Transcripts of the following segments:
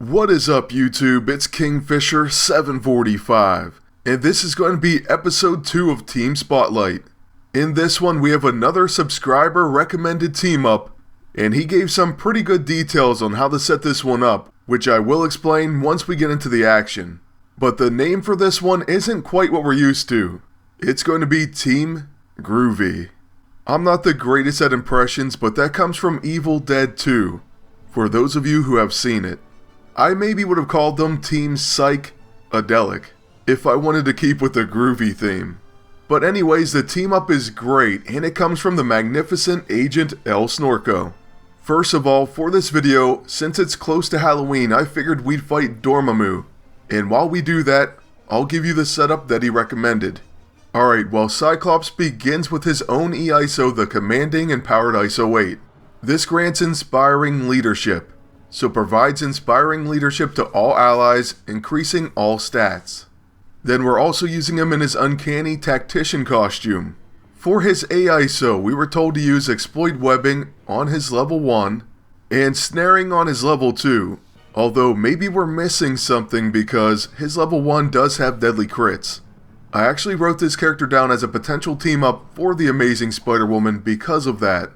What is up, YouTube? It's Kingfisher745, and this is going to be episode 2 of Team Spotlight. In this one, we have another subscriber recommended team up, and he gave some pretty good details on how to set this one up, which I will explain once we get into the action. But the name for this one isn't quite what we're used to. It's going to be Team Groovy. I'm not the greatest at impressions, but that comes from Evil Dead 2, for those of you who have seen it. I maybe would have called them Team Psych-adelic, if I wanted to keep with the groovy theme. But anyways, the team up is great, and it comes from the magnificent Agent El Snorko. First of all, for this video, since it's close to Halloween, I figured we'd fight Dormammu. And while we do that, I'll give you the setup that he recommended. Alright, well, Cyclops begins with his own EISO, the Commanding and Powered ISO 8. This grants inspiring leadership, so provides inspiring leadership to all allies, increasing all stats. Then we're also using him in his uncanny tactician costume. For his AISO, we were told to use exploit webbing on his level 1 and snaring on his level 2, although maybe we're missing something because his level 1 does have deadly crits. I actually wrote this character down as a potential team up for the Amazing Spider-Woman because of that.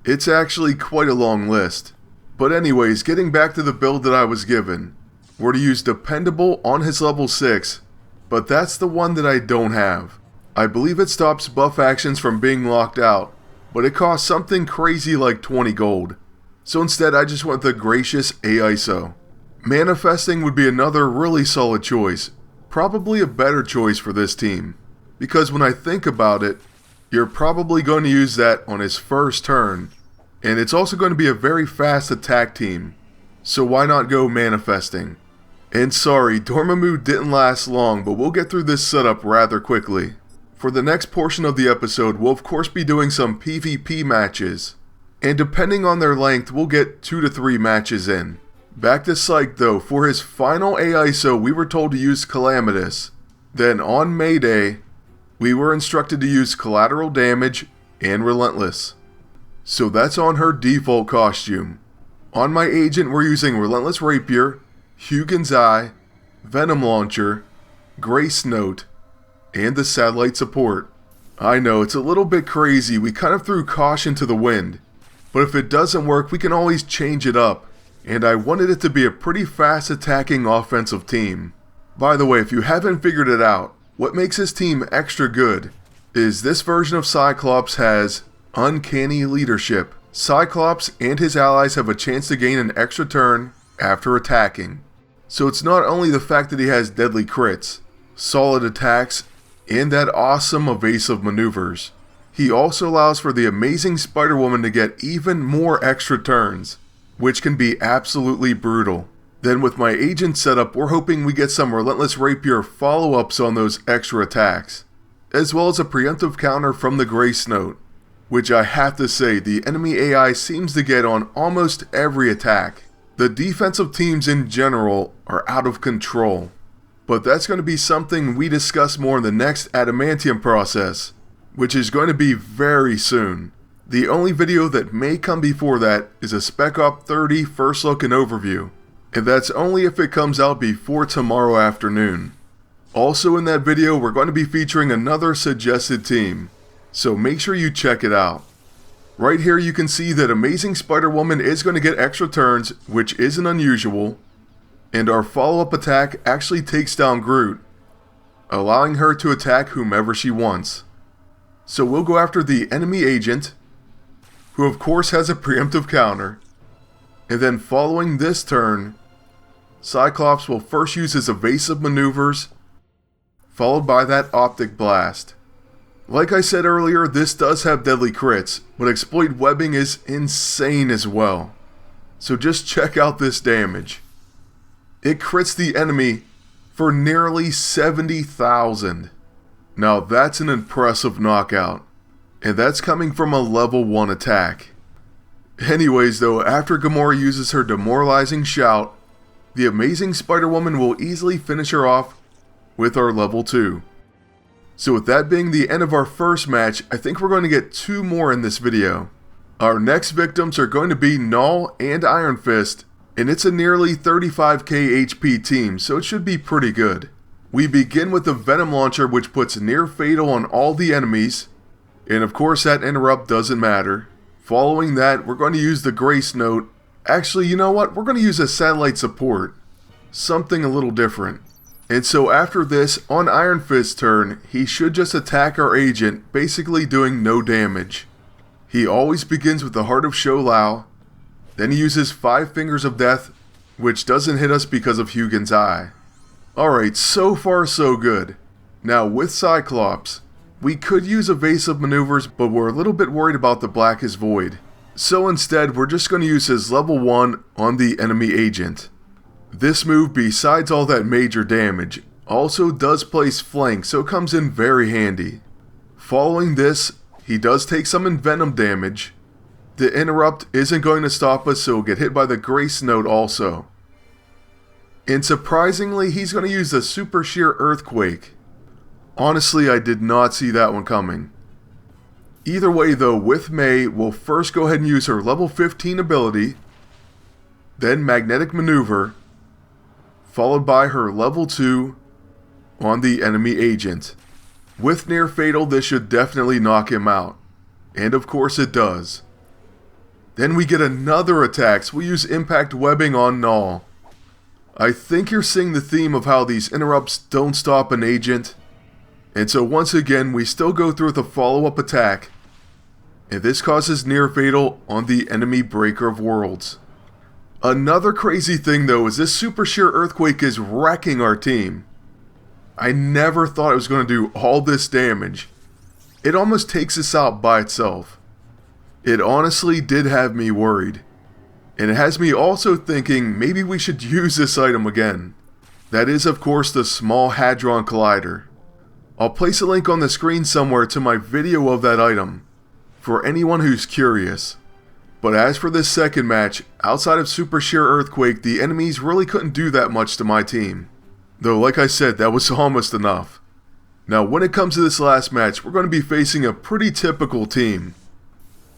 It's actually quite a long list. But anyways, getting back to the build that I was given, we're to use Dependable on his level 6, but that's the one that I don't have. I believe it stops buff actions from being locked out, but it costs something crazy like 20 gold. So instead I just went the Gracious AISO. Manifesting would be another really solid choice, probably a better choice for this team, because when I think about it, you're probably going to use that on his first turn. And it's also going to be a very fast attack team, so why not go Manifesting? And sorry, Dormammu didn't last long, but we'll get through this setup rather quickly. For the next portion of the episode, we'll of course be doing some PvP matches, and depending on their length, we'll get 2 to 3 matches in. Back to Psych though, for his final AISO, we were told to use Calamitous. Then on Mayday, we were instructed to use Collateral Damage and Relentless. So that's on her default costume. On my agent, we're using Relentless Rapier, Hugin's Eye, Venom Launcher, Grace Note, and the Satellite Support. I know, it's a little bit crazy, we kind of threw caution to the wind, but if it doesn't work, we can always change it up, and I wanted it to be a pretty fast attacking offensive team. By the way, if you haven't figured it out, what makes this team extra good is this version of Cyclops has Uncanny Leadership. Cyclops and his allies have a chance to gain an extra turn after attacking. So it's not only the fact that he has deadly crits, solid attacks, and that awesome evasive maneuvers. He also allows for the Amazing Spider-Woman to get even more extra turns, which can be absolutely brutal. Then with my agent setup, we're hoping we get some Relentless Rapier follow-ups on those extra attacks, as well as a preemptive counter from the Grace Note, which I have to say the enemy AI seems to get on almost every attack. The defensive teams in general are out of control, but that's going to be something we discuss more in the next Adamantium process, which is going to be very soon. The only video that may come before that is a Spec Op 30 first look and overview, and that's only if it comes out before tomorrow afternoon. Also in that video, we're going to be featuring another suggested team, so make sure you check it out. Right here you can see that Amazing Spider-Woman is going to get extra turns, which isn't unusual, and our follow-up attack actually takes down Groot, allowing her to attack whomever she wants. So we'll go after the enemy agent, who of course has a preemptive counter, and then following this turn, Cyclops will first use his evasive maneuvers, followed by that optic blast. Like I said earlier, this does have deadly crits, but exploit webbing is insane as well. So just check out this damage. It crits the enemy for nearly 70,000. Now that's an impressive knockout, and that's coming from a level 1 attack. Anyways though, after Gamora uses her demoralizing shout, the Amazing Spider-Woman will easily finish her off with our level 2. So with that being the end of our first match, I think we're going to get 2 more in this video. Our next victims are going to be Null and Iron Fist, and it's a nearly 35k HP team, so it should be pretty good. We begin with the Venom Launcher, which puts near fatal on all the enemies, and of course that interrupt doesn't matter. Following that, we're going to use the Grace Note. Actually, you know what? We're going to use a Satellite Support. Something a little different. And so after this, on Iron Fist's turn, he should just attack our agent, basically doing no damage. He always begins with the Heart of Sho Lao, then he uses 5 Fingers of Death, which doesn't hit us because of Hugin's Eye. Alright, so far so good. Now with Cyclops, we could use evasive maneuvers, but we're a little bit worried about the Blackest Void. So instead, we're just going to use his level 1 on the enemy agent. This move, besides all that major damage, also does place flank, so it comes in very handy. Following this, he does take some envenom damage. The interrupt isn't going to stop us, so we'll get hit by the Grace Note also. And surprisingly, he's going to use the Super Sheer Earthquake. Honestly, I did not see that one coming. Either way though, with May, we'll first go ahead and use her level 15 ability, then Magnetic Maneuver, followed by her level 2 on the enemy agent. With near fatal, this should definitely knock him out. And of course it does. Then we get another attack, so we use Impact Webbing on Null. I think you're seeing the theme of how these interrupts don't stop an agent. And so once again, we still go through with a follow-up attack. And this causes near fatal on the enemy Breaker of Worlds. Another crazy thing though is this Super Sheer Earthquake is wrecking our team. I never thought it was going to do all this damage. It almost takes us out by itself. It honestly did have me worried. And it has me also thinking maybe we should use this item again. That is of course the Small Hadron Collider. I'll place a link on the screen somewhere to my video of that item, for anyone who's curious. But as for this second match, outside of Super Sheer Earthquake, the enemies really couldn't do that much to my team. Though like I said, that was almost enough. Now when it comes to this last match, we're going to be facing a pretty typical team.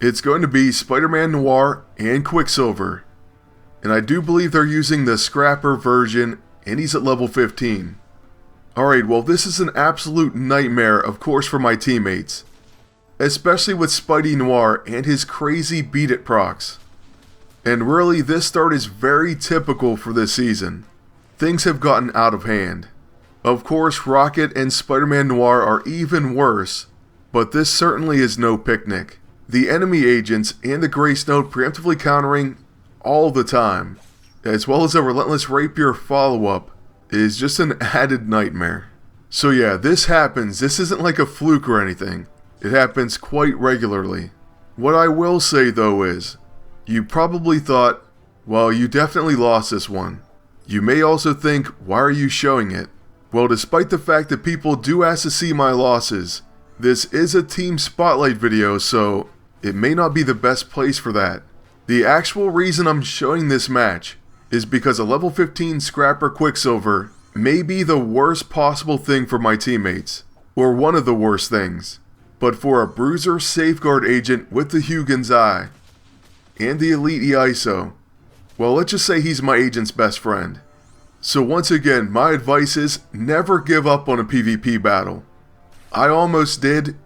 It's going to be Spider-Man Noir and Quicksilver. And I do believe they're using the Scrapper version, and he's at level 15. Alright, well this is an absolute nightmare, of course, for my teammates. Especially with Spidey Noir and his crazy Beat It procs. And really, this start is very typical for this season. Things have gotten out of hand. Of course, Rocket and Spider-Man Noir are even worse, but this certainly is no picnic. The enemy agents and the Grace Note preemptively countering all the time, as well as a relentless rapier follow-up, is just an added nightmare. So yeah, this happens. This isn't like a fluke or anything. It happens quite regularly. What I will say though is, you probably thought, well, you definitely lost this one. You may also think, why are you showing it? Well, despite the fact that people do ask to see my losses, this is a team spotlight video, so it may not be the best place for that. The actual reason I'm showing this match is because a level 15 Scrapper Quicksilver may be the worst possible thing for my teammates, or one of the worst things. But for a Bruiser Safeguard agent with the Hugin's Eye, and the Elite EISO, well, let's just say he's my agent's best friend. So once again, my advice is never give up on a PvP battle. I almost did,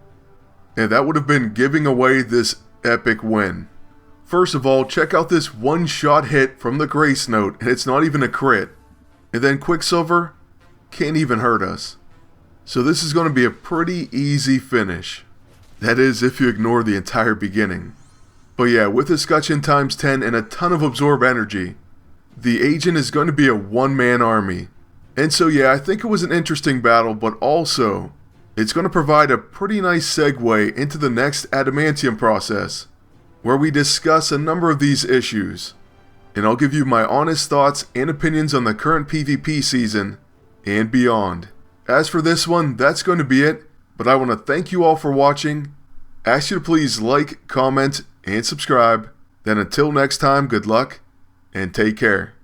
and that would have been giving away this epic win. First of all, check out this one-shot hit from the Grace Note, and it's not even a crit. And then Quicksilver can't even hurt us. So this is going to be a pretty easy finish. That is, if you ignore the entire beginning. But yeah, with Escutcheon times 10 and a ton of Absorb Energy, the agent is going to be a one-man army. And so yeah, I think it was an interesting battle, but also, it's going to provide a pretty nice segue into the next Adamantium process, where we discuss a number of these issues. And I'll give you my honest thoughts and opinions on the current PvP season and beyond. As for this one, that's going to be it, but I want to thank you all for watching, ask you to please like, comment, and subscribe. Then until next time, good luck, and take care.